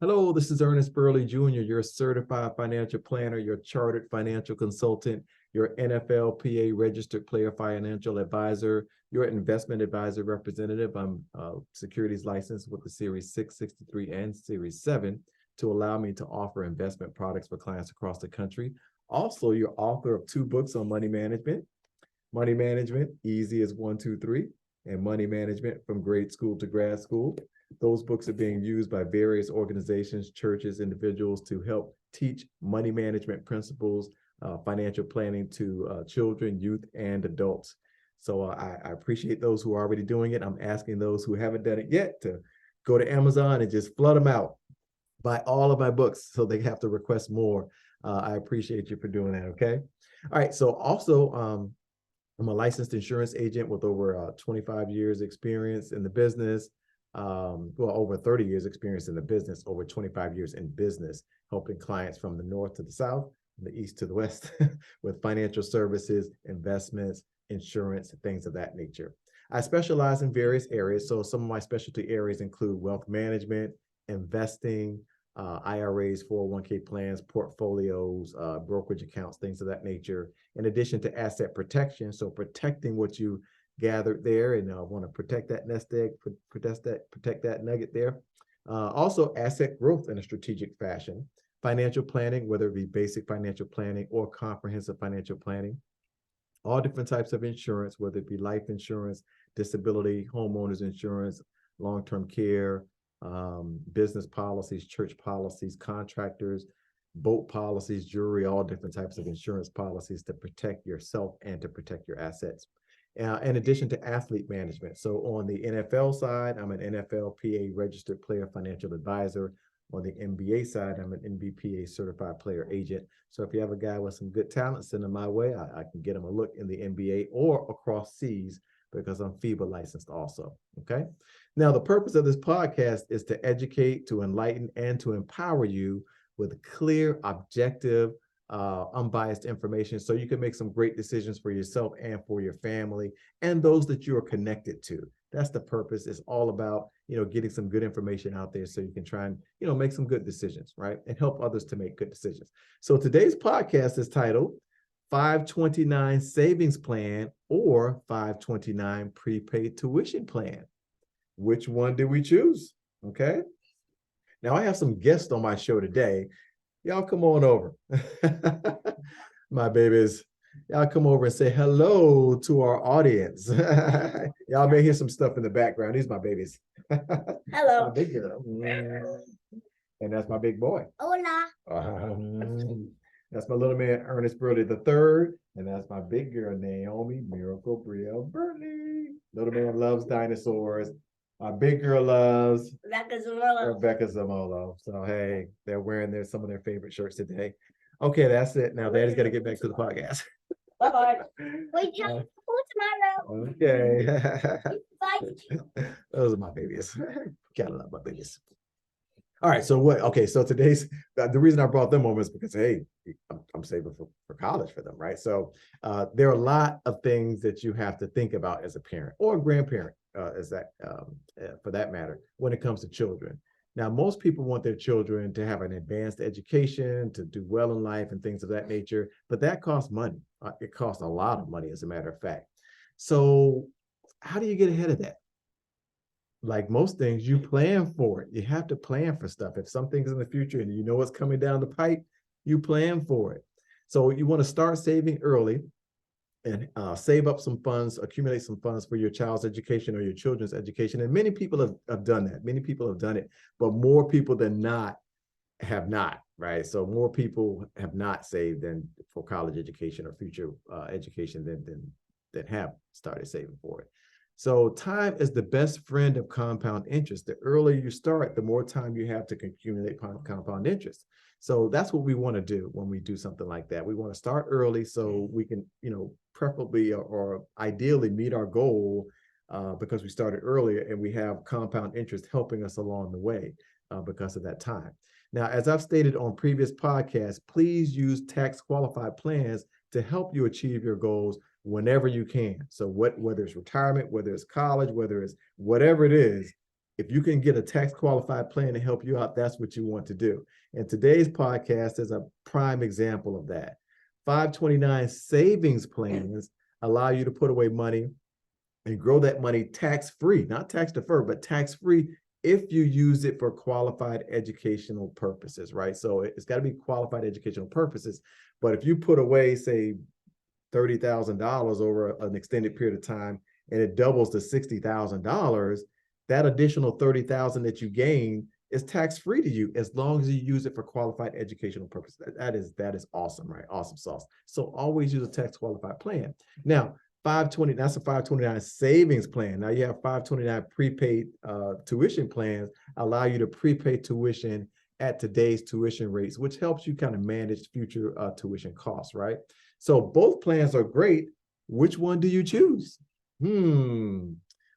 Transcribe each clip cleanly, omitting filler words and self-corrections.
Hello, this is Ernest Burley Jr., your certified financial planner, your chartered financial consultant, your NFLPA registered player financial advisor, your investment advisor representative. I'm securities licensed with the Series 663 and Series 7 to allow me to offer investment products for clients across the country. Also, you're author of 2 books on Money Management, Easy as 1, 2, 3, and Money Management from Grade School to Grad School. Those books are being used by various organizations, churches, individuals to help teach money management principles, financial planning to children, youth, and adults. So I appreciate those who are already doing it. I'm asking those who haven't done it yet to go to Amazon and just flood them out. Buy all of my books so they have to request more. I appreciate you for doing that, okay? All right, so also, I'm a licensed insurance agent with over 25 years experience in the business. Over 30 years experience in the business, over 25 years in business, helping clients from the north to the south, from the east to the west with financial services, investments, insurance, things of that nature. I specialize in various areas. So some of my specialty areas include wealth management, investing, IRAs, 401k plans, portfolios, brokerage accounts, things of that nature, in addition to asset protection. So protecting what you gathered there, and want to protect that nest egg, protect that nugget there. Also, asset growth in a strategic fashion, financial planning, whether it be basic financial planning or comprehensive financial planning, all different types of insurance, whether it be life insurance, disability, homeowners insurance, long-term care, business policies, church policies, contractors, boat policies, jewelry, all different types of insurance policies to protect yourself and to protect your assets. In addition to athlete management. So on the NFL side, I'm an NFLPA registered player financial advisor. On the NBA side, I'm an NBPA certified player agent. So if you have a guy with some good talent, send him my way. I can get him a look in the NBA or across seas because I'm FIBA licensed also, okay? Now, the purpose of this podcast is to educate, to enlighten, and to empower you with clear, objective, unbiased information so you can make some great decisions for yourself and for your family and those that you are connected to. That's the purpose. It's all about, getting some good information out there so you can try and, make some good decisions, right? And help others to make good decisions. So today's podcast is titled 529 Savings Plan or 529 Prepaid Tuition Plan. Which one did we choose? Okay. Now I have some guests on my show today. Y'all come on over. My babies, y'all come over and say hello to our audience. Y'all may hear some stuff in the background. These are my babies. Hello. My big girl. And that's my big boy. Hola. That's my little man, Ernest Burley III. And that's my big girl, Naomi Miracle Brielle Burley. Little man loves dinosaurs. My big girl loves Rebecca Zamolo. So, hey, they're wearing some of their favorite shirts today. Okay, that's it. Now, Daddy's got to get back to the podcast. Bye-bye. Wait, tomorrow. Okay. Those are my babies. Gotta love my babies. All right, so so today's, the reason I brought them over is because, hey, I'm saving for college for them, right? So there are a lot of things that you have to think about as a parent or a grandparent, for that matter, when it comes to children. Now, most people want their children to have an advanced education, to do well in life and things of that nature, but that costs money. It costs a lot of money, as a matter of fact. So how do you get ahead of that? Like most things, you plan for it. You have to plan for stuff. If something's in the future and you know what's coming down the pipe, you plan for it. So you want to start saving early and save up some funds, accumulate some funds for your child's education or your children's education. And many people have done that. Many people have done it, but more people than not have not, right? So more people have not saved than for college education or future education than have started saving for it. So time is the best friend of compound interest. The earlier you start, the more time you have to accumulate compound interest. So that's what we want to do when we do something like that. We want to start early so we can, preferably or ideally meet our goal because we started earlier and we have compound interest helping us along the way because of that time. Now, as I've stated on previous podcasts, please use tax qualified plans to help you achieve your goals whenever you can. So whether it's retirement, whether it's college, whether it's whatever it is, if you can get a tax qualified plan to help you out, that's what you want to do. And today's podcast is a prime example of that. 529 savings plans allow you to put away money and grow that money tax-free, not tax deferred, but tax-free if you use it for qualified educational purposes, right? So it's got to be qualified educational purposes. But if you put away, say, $30,000 over an extended period of time and it doubles to $60,000, that additional $30,000 that you gain is tax-free to you as long as you use it for qualified educational purposes. That is awesome, right? Awesome sauce. So always use a tax qualified plan. Now, 520, that's a 529 savings plan. Now you have 529 prepaid tuition plans allow you to prepay tuition at today's tuition rates, which helps you kind of manage future tuition costs, right? So both plans are great. Which one do you choose?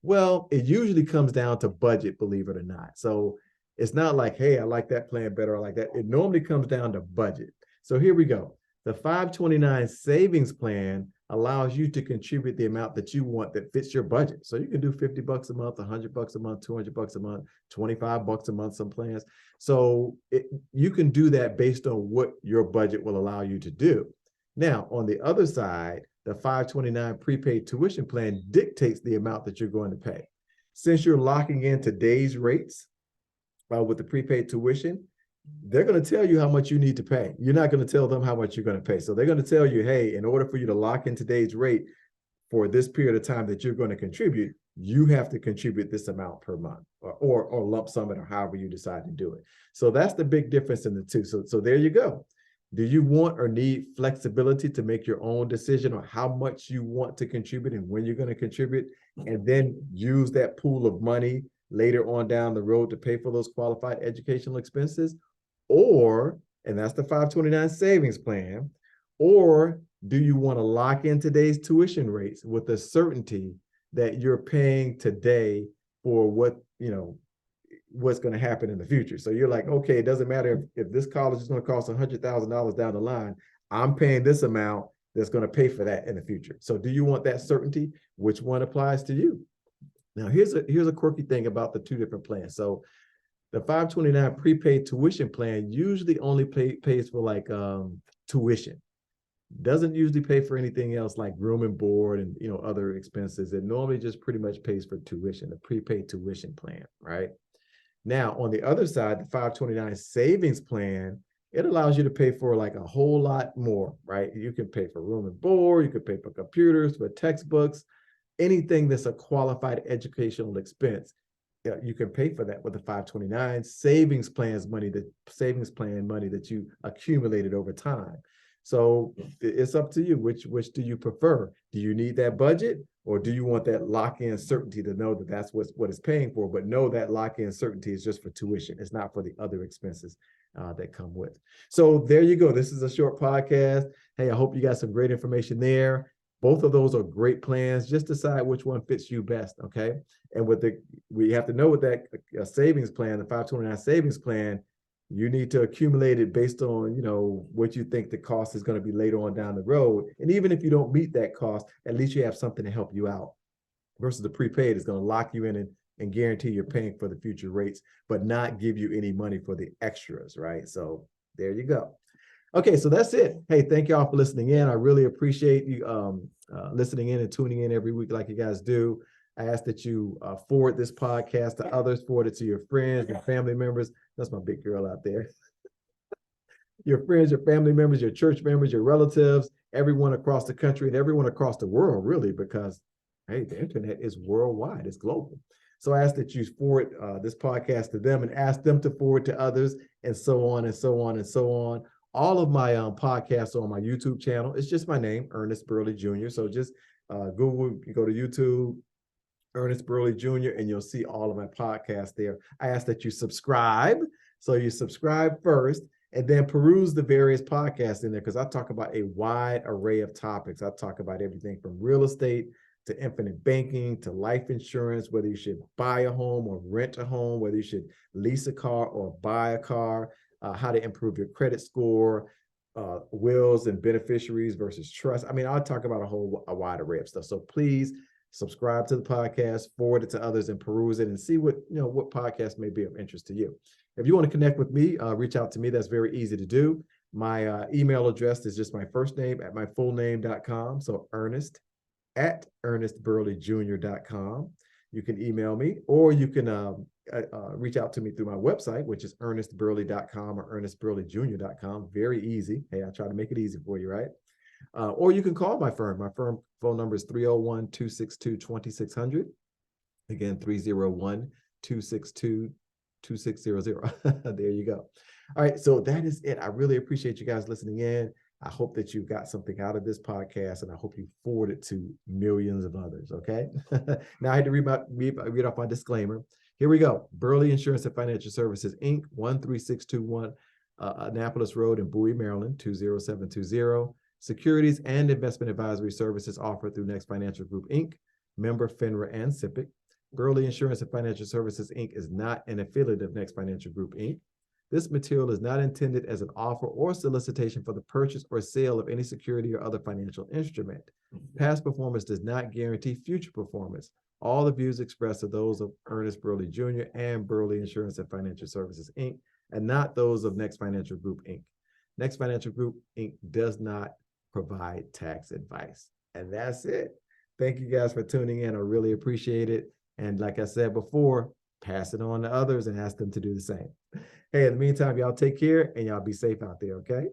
Well, it usually comes down to budget, believe it or not. So it's not like, hey, I like that plan better, I like that. It normally comes down to budget. So here we go. The 529 savings plan allows you to contribute the amount that you want that fits your budget. So you can do 50 bucks a month, 100 bucks a month, 200 bucks a month, 25 bucks a month, some plans. So you can do that based on what your budget will allow you to do. Now, on the other side, the 529 prepaid tuition plan dictates the amount that you're going to pay. Since you're locking in today's rates with the prepaid tuition, they're going to tell you how much you need to pay. You're not going to tell them how much you're going to pay. So they're going to tell you, hey, in order for you to lock in today's rate for this period of time that you're going to contribute, you have to contribute this amount per month or lump sum it or however you decide to do it. So that's the big difference in the two. So there you go. Do you want or need flexibility to make your own decision on how much you want to contribute and when you're going to contribute, and then use that pool of money later on down the road to pay for those qualified educational expenses? Or, and that's the 529 savings plan, or do you want to lock in today's tuition rates with the certainty that you're paying today for what, what's going to happen in the future? So you're like, okay, it doesn't matter if this college is going to cost $100,000 down the line, I'm paying this amount that's going to pay for that in the future. So do you want that certainty? Which one applies to you? Now, here's a quirky thing about the two different plans. So the 529 prepaid tuition plan usually only pays for like tuition. Doesn't usually pay for anything else like room and board and other expenses. It normally just pretty much pays for tuition, the prepaid tuition plan, right? Now, on the other side, the 529 savings plan, it allows you to pay for like a whole lot more, right? You can pay for room and board, you can pay for computers, for textbooks, anything that's a qualified educational expense. You can pay for that with the 529 savings plan money that you accumulated over time. So it's up to you. Which do you prefer? Do you need that budget, or do you want that lock-in certainty to know that that's what it's paying for? But know that lock-in certainty is just for tuition. It's not for the other expenses that come with. So there you go. This is a short podcast. Hey, I hope you got some great information there. Both of those are great plans. Just decide which one fits you best, okay? And we have to know with that savings plan, the 529 savings plan, you need to accumulate it based on, what you think the cost is going to be later on down the road. And even if you don't meet that cost, at least you have something to help you out. Versus the prepaid is going to lock you in and guarantee you're paying for the future rates, but not give you any money for the extras, right? So there you go. Okay, so that's it. Hey, thank y'all for listening in. I really appreciate you listening in and tuning in every week like you guys do. I ask that you forward this podcast to others, forward it to your friends and family members. That's my big girl out there. Your friends, your family members, your church members, your relatives, everyone across the country and everyone across the world, really, because, hey, the internet is worldwide. It's global. So I ask that you forward this podcast to them and ask them to forward to others, and so on and so on and so on. All of my podcasts are on my YouTube channel. It's just my name, Ernest Burley Jr. So just Google, you go to YouTube, Ernest Burley Jr., and you'll see all of my podcasts there. I ask that you subscribe. So you subscribe first and then peruse the various podcasts in there, because I talk about a wide array of topics. I talk about everything from real estate to infinite banking to life insurance, whether you should buy a home or rent a home, whether you should lease a car or buy a car, how to improve your credit score, wills and beneficiaries versus trust. I mean, I'll talk about a wide array of stuff. So please subscribe to the podcast, forward it to others, and peruse it and see what, what podcast may be of interest to you. If you want to connect with me, reach out to me. That's very easy to do. My email address is just my first name at my full name.com. So ernest@ernestburleyjr.com. You can email me, or you can reach out to me through my website, which is ernestburley.com or ernestburleyjr.com. Very easy. Hey, I try to make it easy for you, right? Or you can call my firm. My firm phone number is 301-262-2600. Again, 301-262-2600. There you go. All right, so that is it. I really appreciate you guys listening in. I hope that you got something out of this podcast, and I hope you forward it to millions of others, okay? Now I had to read off my disclaimer. Here we go. Burley Insurance and Financial Services, Inc., 13621 Annapolis Road in Bowie, Maryland, 20720. Securities and investment advisory services offered through Next Financial Group, Inc., member FINRA and SIPC. Burley Insurance and Financial Services, Inc. is not an affiliate of Next Financial Group, Inc. This material is not intended as an offer or solicitation for the purchase or sale of any security or other financial instrument. Past performance does not guarantee future performance. All the views expressed are those of Ernest Burley Jr. and Burley Insurance and Financial Services, Inc., and not those of Next Financial Group, Inc. Next Financial Group, Inc. does not provide tax advice. And that's it. Thank you guys for tuning in. I really appreciate it. And like I said before, pass it on to others and ask them to do the same. Hey, in the meantime, y'all take care and y'all be safe out there, okay?